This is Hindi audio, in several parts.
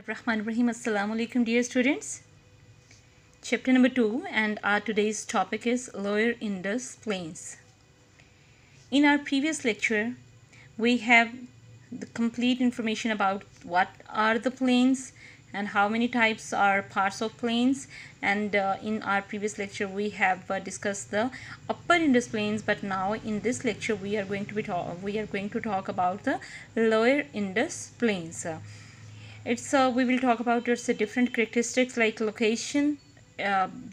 Rahman Rahim. Assalamu alaikum, dear students. Chapter number 2, and our today's topic is Lower Indus Plains. In our previous lecture, we have the complete information about what are the plains and how many types are parts of plains. And in our previous lecture, we have discussed the Upper Indus Plains. But now in this lecture, we are going to talk about the Lower Indus Plains. We will talk about its different characteristics like location.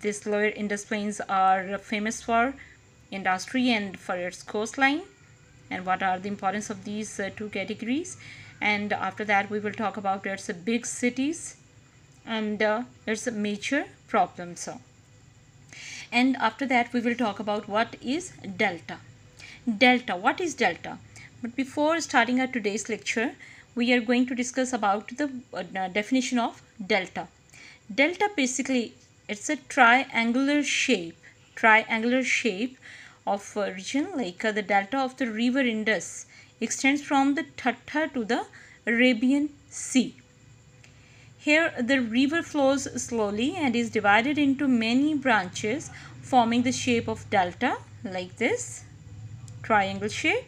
These Lower Indus Plains are famous for industry and for its coastline, and what are the importance of these two categories. And after that we will talk about its big cities and its major problems. And after that we will talk about what is delta. What is delta? But before starting our today's lecture, we are going to discuss about the definition of delta. Delta basically, it's a triangular shape of a region, like the delta of the river Indus extends from the Thatta to the Arabian Sea. Here the river flows slowly and is divided into many branches, forming the shape of delta, like this triangle shape,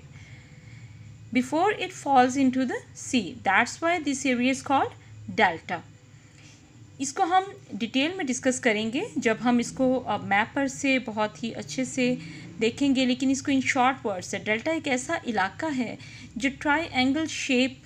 before it falls into the sea. That's why this area is called delta. इसको हम डिटेल में डिस्कस करेंगे जब हम इसको मैप पर से बहुत ही अच्छे से देखेंगे, लेकिन इसको इन शॉर्ट वर्ड्स है, डेल्टा एक ऐसा इलाका है जो ट्राइएंगल शेप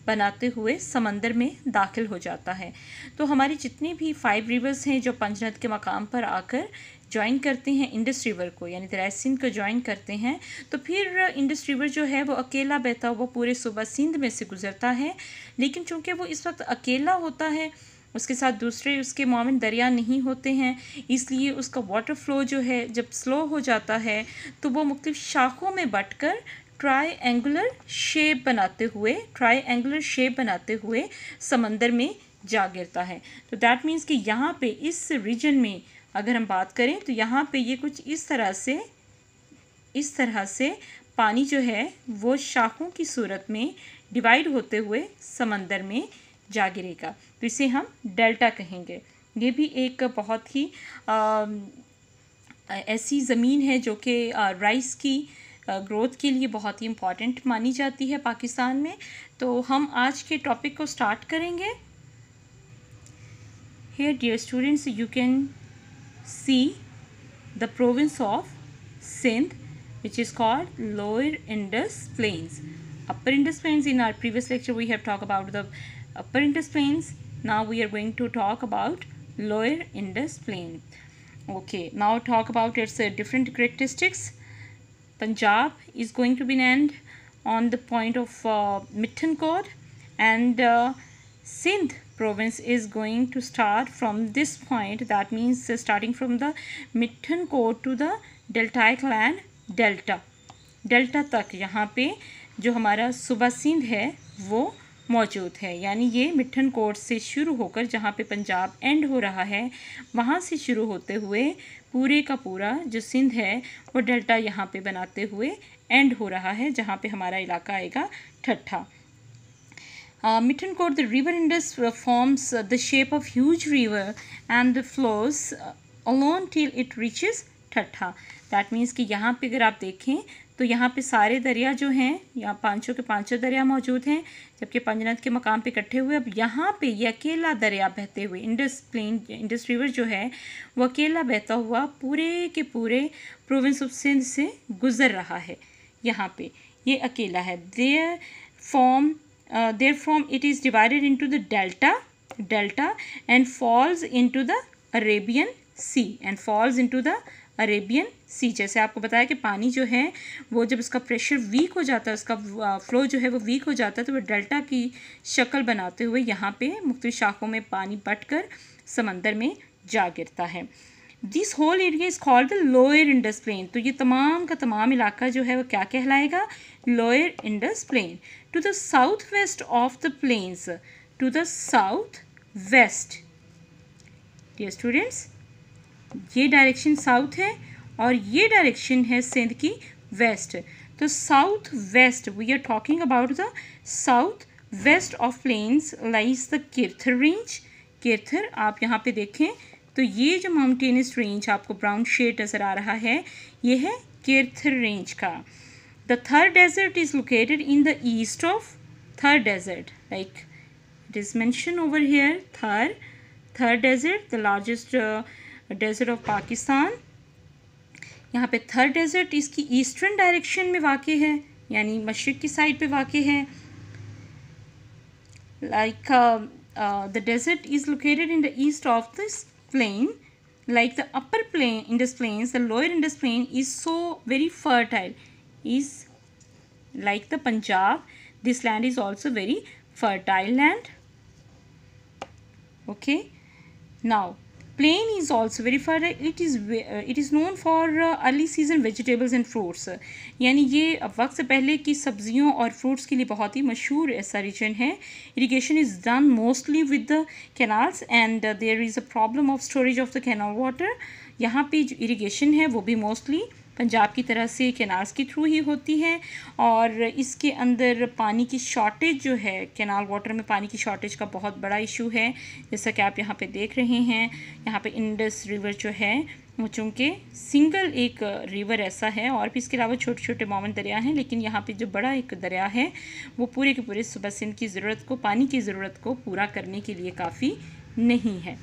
बनाते हुए समंदर में दाखिल हो जाता है। तो हमारी जितनी भी 5 रिवर्स हैं जो पंचनद के मकाम पर आकर ज्वाइन करते हैं इंडस रिवर को, यानी दरिया सिंध को ज्वाइन करते हैं, तो फिर इंडस रिवर जो है वो अकेला बहता हुआ पूरे सूबा सिंध में से गुजरता है। लेकिन चूँकि वो इस वक्त अकेला होता है, उसके साथ दूसरे उसके मामिन दरिया नहीं होते हैं, इसलिए उसका वाटर फ्लो जो है जब स्लो हो जाता है तो वो मुख्तलिफ शाखों में बंटकर ट्राइएंगुलर शेप बनाते हुए समंदर में जा गिरता है। तो दैट मीन्स कि यहाँ पे इस रीजन में अगर हम बात करें तो यहाँ पे ये कुछ इस तरह से पानी जो है वो शाखों की सूरत में डिवाइड होते हुए समंदर में जा गिरेगा, तो इसे हम डेल्टा कहेंगे। ये भी एक बहुत ही ऐसी ज़मीन है जो कि राइस की ग्रोथ के लिए बहुत ही इम्पॉर्टेंट मानी जाती है पाकिस्तान में। तो हम आज के टॉपिक को स्टार्ट करेंगे। Here, dear students, you can see the province of Sindh, which is called Lower Indus Plains. Upper Indus Plains, in our previous lecture we have talked about the Upper Indus Plains. Now we are going to talk about Lower Indus Plain. Okay, now talk about its different characteristics. Punjab is going to be named on the point of Mithankot, and Sindh province is going to start from this point. That means starting from the Mithankot to the deltaic land delta तक यहाँ पे जो हमारा सूबा सिंध है वो मौजूद है। यानी ये मिठनकोट से शुरू होकर जहाँ पे पंजाब एंड हो रहा है, वहाँ से शुरू होते हुए पूरे का पूरा जो सिंध है वो डेल्टा यहाँ पे बनाते हुए एंड हो रहा है, जहाँ पे हमारा इलाका आएगा ठट्ठा। Mithankot, the river Indus forms the shape of huge river and flows alone till it reaches ठट्ठा। दैट मीन्स कि यहाँ पे अगर आप देखें तो यहाँ पे सारे दरिया जो हैं, यहाँ पांचों के पांचों दरिया मौजूद हैं, जबकि पंजनद के मकाम पे इकट्ठे हुए। अब यहाँ पे ये अकेला दरिया बहते हुए इंडस रिवर जो है वो अकेला बहता हुआ पूरे के पूरे प्रोविंस ऑफ सिंध से गुज़र रहा है। यहाँ पे ये अकेला है। Therefrom it is divided into the delta and falls into the Arabian Sea जैसे आपको बताया कि पानी जो है वो जब इसका प्रेशर वीक हो जाता है, उसका फ्लो जो है वो वीक हो जाता है, तो वो डेल्टा की शक्ल बनाते हुए यहाँ पे मुख्तलिफ शाखों में पानी बटकर समंदर में जा गिरता है। This whole area is called the lower Indus plain. तो ये तमाम का तमाम इलाका जो है वो क्या कहलाएगा? Lower Indus plain. To the south west of the plains, to the south west, dear students, ये डायरेक्शन साउथ है और ये डायरेक्शन है सिंध की वेस्ट। तो south west, we are talking about the south west of plains lies the Kirthar range. Kirthar आप यहाँ पे देखें तो ये जो माउंटेनस रेंज आपको ब्राउन शेड नज़र आ रहा है, ये है किरथर रेंज का। द थर desert is located in the east of Thar desert, like it is mention over here. Thar desert, the largest desert of Pakistan. यहाँ पे थर डेजर्ट इसकी ईस्टर्न डायरेक्शन में वाक़ है, यानी मशरिक़ की साइड पे वाक़ है। Like the desert is located in the east of this plain. Like the upper plain Indus plains, the lower Indus plain is so very fertile. Is like the Punjab, this land is also very fertile land. Okay. Now plain is also very fertile. It is known for early season vegetables and fruits. यानी ये वक्त से पहले की सब्जियों और फ्रूट्स के लिए बहुत ही मशहूर ऐसा रीजन है। Irrigation is done mostly with the canals and there is a problem of storage of the canal water. यहाँ पे जो इरिगेशन है वो भी मोस्टली पंजाब की तरह से कैनाल्स के थ्रू ही होती है, और इसके अंदर पानी की शॉर्टेज जो है, कैनाल वाटर में पानी की शॉर्टेज का बहुत बड़ा इशू है। जैसा कि आप यहाँ पे देख रहे हैं, यहाँ पे इंडस रिवर जो है वो चूँकि सिंगल एक रिवर ऐसा है, और भी इसके अलावा छोटे छोटे मावन दरिया हैं, लेकिन यहाँ पे जो बड़ा एक दरिया है वो पूरे के पूरे सूबा सिंध की ज़रूरत को, पानी की ज़रूरत को पूरा करने के लिए काफ़ी नहीं है।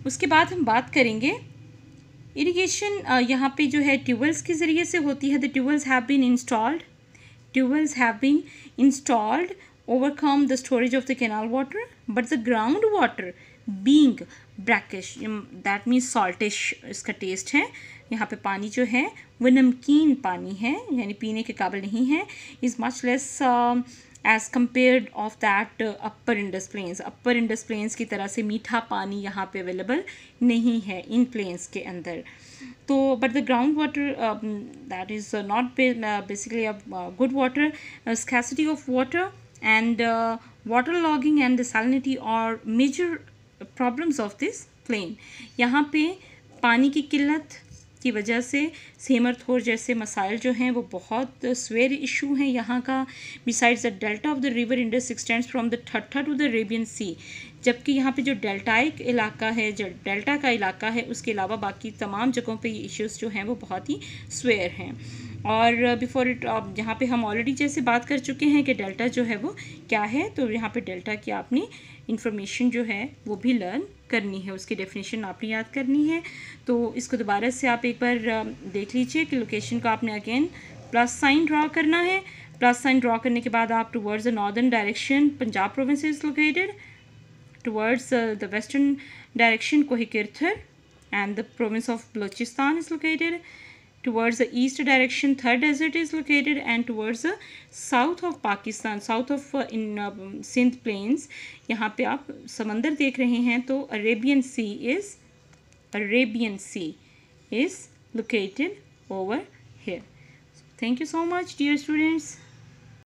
उसके बाद हम बात करेंगे इरिगेशन। यहाँ पे जो है ट्यूबवेल्स के ज़रिए से होती है। The tubewells have been installed overcome the storage of the canal water, but the ground water being brackish, that means saltish इसका टेस्ट है। यहाँ पे पानी जो है वो नमकीन पानी है, यानी पीने के काबिल नहीं है। Is much less as compared of that upper Indus plains. Upper Indus plains की तरह से मीठा पानी यहाँ पे अवेलेबल नहीं है इन प्लेन्स के अंदर। तो but the ground water that is not basically a good water, scarcity of water and water logging and the salinity are major problems of this plain. यहाँ पे पानी की किल्लत की वजह से सेमर थोर जैसे मसाइल जो हैं वो बहुत स्वेर इशू हैं यहाँ का। Besides the delta of the river Indus extends from the ठट्ठा टू द अरेबियन सी, जबकि यहाँ पे जो डेल्टाइक इलाका है, जो डेल्टा का इलाका है, उसके अलावा बाकी तमाम जगहों पे ये इश्यूज़ जो हैं वो बहुत ही स्वेर हैं। और बिफोर इट यहाँ पे हम ऑलरेडी जैसे बात कर चुके हैं कि डेल्टा जो है वो क्या है, तो यहाँ पे डेल्टा की आपने इंफॉर्मेशन जो है वो भी लर्न करनी है, उसकी डेफिनेशन आपने याद करनी है। तो इसको दोबारा से आप एक बार देख लीजिए कि लोकेशन को आपने अगेन प्लस साइन ड्रॉ करना है। प्लस साइन ड्रॉ करने के बाद आप towards the northern direction Punjab province is located, towards the western direction कोहिकिरथर and the province of Balochistan is located. Towards the east direction Thar Desert is located, and towards the south of Pakistan, south of Sindh plains, यहाँ पे आप समंदर देख रहे हैं, तो Arabian Sea is located over here. Thank you so much, dear students.